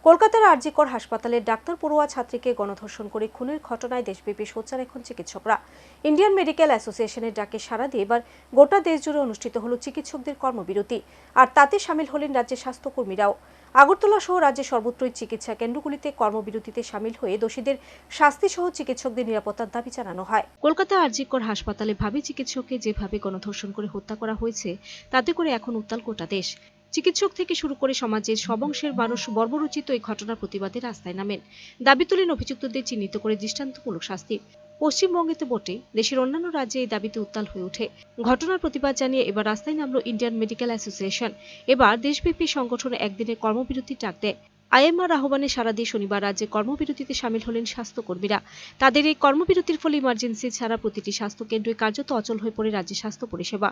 কলকাতার আরজিকর হাসপাতালের ডাক্তার পড়ুয়া ছাত্রীকে গণধর্ষণ করে খুনের ঘটনায় দেশব্যাপী সোচ্চার এখন চিকিৎসকরা। ইন্ডিয়ান মেডিকেল অ্যাসোসিয়েশনের ডাকে সাড়া দিয়ে এবার গোটা দেশ জুড়ে অনুষ্ঠিত হলো চিকিৎসকদের কর্মবিরতি, আর তাতে সামিল হলেন রাজ্যের স্বাস্থ্যকর্মীরাও। আগরতলা সহ রাজ্যের সর্বত্রই চিকিৎসা কেন্দ্রগুলিতে কর্মবিরতিতে সামিল হয়ে দোষীদের শাস্তি সহ চিকিৎসকদের নিরাপত্তার দাবি জানানো হয়। কলকাতা আরজিকর হাসপাতালে ভাবী চিকিৎসককে যেভাবে গণধর্ষণ করে হত্যা করা হয়েছে, তাতে করে এখন উত্তাল গোটা দেশ। চিকিৎসক থেকে শুরু করে সমাজের সব অংশের মানুষ বর্বরোচিত এই ঘটনার প্রতিবাদে রাস্তায় নামেন। দাবি তোলেন অভিযুক্তদের চিহ্নিত করে দৃষ্টান্তমূলক শাস্তি। পশ্চিমবঙ্গে তো বটে, দেশের অন্যান্য রাজ্যে এই দাবিতে উত্তাল হয়ে ওঠে। ঘটনার প্রতিবাদ জানিয়ে এবার রাস্তায় নামল ইন্ডিয়ান মেডিকেল অ্যাসোসিয়েশন। এবার দেশব্যাপী সংগঠনে একদিনের কর্মবিরতির ডাক দেয়। আইএমআর আহ্বানে সাড়া দিয়ে শনিবার রাজ্যে কর্মবিরতিতে সামিল হলেন স্বাস্থ্যকর্মীরা। তাদের এই কর্মবিরতির ফলে ইমার্জেন্সি ছাড়া প্রতিটি স্বাস্থ্য কেন্দ্রে কার্যত অচল হয়ে পড়ে রাজ্যের স্বাস্থ্য পরিষেবা।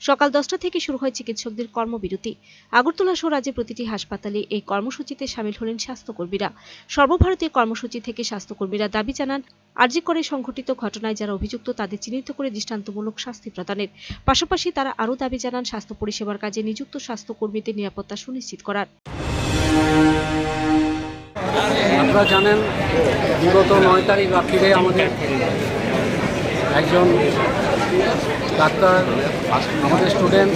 সকাল 10টা থেকে শুরু হয় চিকিৎসকদের কর্মবিরতি। আগরতলা সহ রাজ্যের প্রতিটি হাসপাতালে এই কর্মসূচিতে সামিল হলেন স্বাস্থ্যকর্মীরা। সর্বভারতীয় কর্মসূচি থেকে স্বাস্থ্যকর্মীরা দাবি জানান, আরজিকরে সংঘটিত ঘটনায় যারা অভিযুক্ত তাদের চিহ্নিত করে দৃষ্টান্তমূলক শাস্তি প্রদানের পাশাপাশি তারা আরও দাবি জানান স্বাস্থ্য পরিষেবার কাজে নিযুক্ত স্বাস্থ্যকর্মীদের নিরাপত্তা সুনিশ্চিত করার। আপনারা জানেন, বিগত 9 তারিখ রাত্রিরে আমাদের একজন ডাক্তার, আমাদের স্টুডেন্ট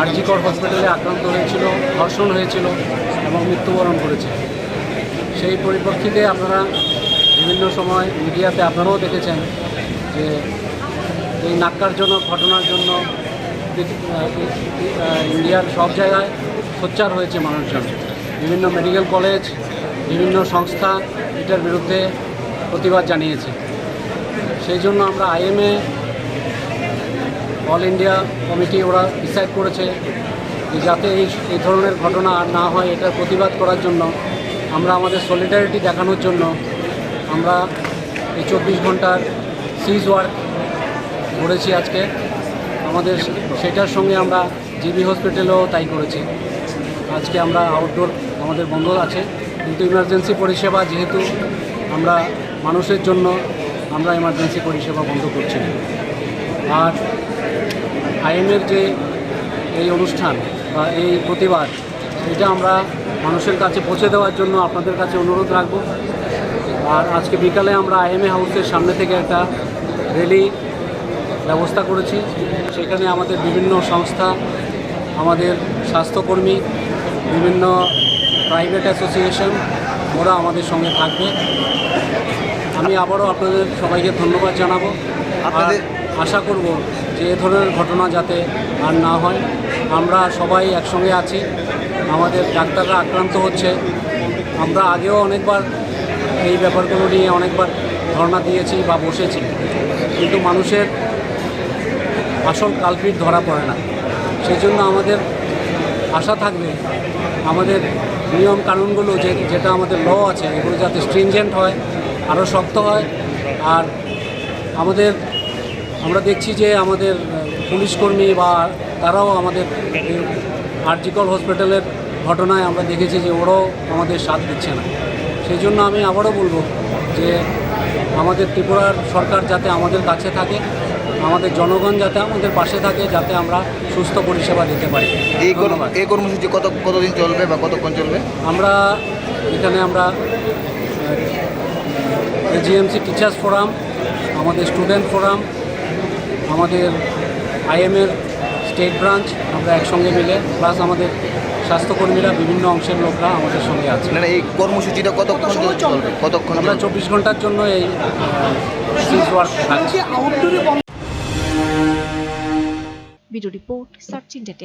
আরজিকর হসপিটালে আক্রান্ত হয়েছিল, ধর্ষণ হয়েছিল এবং মৃত্যুবরণ করেছে। সেই পরিপ্রেক্ষিতে আপনারা বিভিন্ন সময় মিডিয়াতে আপনারাও দেখেছেন যে এই ন্যাক্কারজনক ঘটনার জন্য ইন্ডিয়ার সব জায়গায় সোচ্চার হয়েছে মানুষজন। বিভিন্ন মেডিকেল কলেজ, বিভিন্ন সংস্থা এটার বিরুদ্ধে প্রতিবাদ জানিয়েছে। সেই জন্য আমরা আইএমএ, অল ইন্ডিয়া কমিটি ওরা ডিসাইড করেছে যে যাতে এই ধরনের ঘটনা আর না হয়, এটার প্রতিবাদ করার জন্য আমরা আমাদের সলিডারিটি দেখানোর জন্য আমরা এই 24 ঘন্টার সিজ ওয়ার্ক করেছি আজকে। আমাদের সেটার সঙ্গে আমরা জিবি হসপিটালেও তাই করেছি। আজকে আমরা আউটডোর আমাদের বন্ধ আছে, কিন্তু ইমার্জেন্সি পরিষেবা যেহেতু আমরা মানুষের জন্য আমরা ইমার্জেন্সি পরিষেবা বন্ধ করছি। আর আইএমের যে এই অনুষ্ঠান বা এই প্রতিবাদ, এটা আমরা মানুষের কাছে পৌঁছে দেওয়ার জন্য আপনাদের কাছে অনুরোধ রাখব। আর আজকে বিকালে আমরা আইএমএ হাউসের সামনে থেকে একটা র্যালি ব্যবস্থা করেছি। সেখানে আমাদের বিভিন্ন সংস্থা, আমাদের স্বাস্থ্যকর্মী, বিভিন্ন প্রাইভেট অ্যাসোসিয়েশন ওরা আমাদের সঙ্গে থাকবে। আমি আবারও আপনাদের সবাইকে ধন্যবাদ জানাবো। আপনাদের আশা করব যে এ ধরনের ঘটনা যাতে আর না হয়। আমরা সবাই একসঙ্গে আছি। আমাদের ডাক্তাররা আক্রান্ত হচ্ছে, আমরা আগেও অনেকবার এই ব্যাপারগুলো নিয়ে অনেকবার ধর্ণা দিয়েছি বা বসেছি, কিন্তু মানুষের আসল কালপিট ধরা পড়ে না। সেই জন্য আমাদের আশা থাকবে আমাদের নিয়ম কানুনগুলো যেটা আমাদের ল আছে, এগুলো যাতে স্ট্রিনজেন্ট হয়, আরও শক্ত হয়। আর আমরা দেখছি যে আমাদের পুলিশকর্মী বা তারাও আমাদের আরজিকর হসপিটালের ঘটনায় আমরা দেখেছি যে ওরাও আমাদের সাথ দিচ্ছে না। সেই জন্য আমি আবারও বলবো যে আমাদের ত্রিপুরার সরকার যাতে আমাদের কাছে থাকে, আমাদের জনগণ যাতে আমাদের পাশে থাকে, যাতে আমরা সুস্থ পরিষেবা দিতে পারি। এই কর্মসূচি কতদিন চলবে বা কতক্ষণ চলবে? আমরা জিএমসি টিচার্স ফোরাম, আমাদের স্টুডেন্ট ফোরাম, আমাদের আইএমের স্টেট ব্রাঞ্চ, আমরা একসঙ্গে মিলে, প্লাস আমাদের স্বাস্থ্যকর্মীরা, বিভিন্ন অংশের লোকরা আমাদের সঙ্গে আছে। এই কর্মসূচিটা কতক্ষণ চলবে? কতক্ষণ? আমরা 24 ঘন্টার জন্য এই সিজ ওয়ার্ক থাকছে। Bureau report, search India.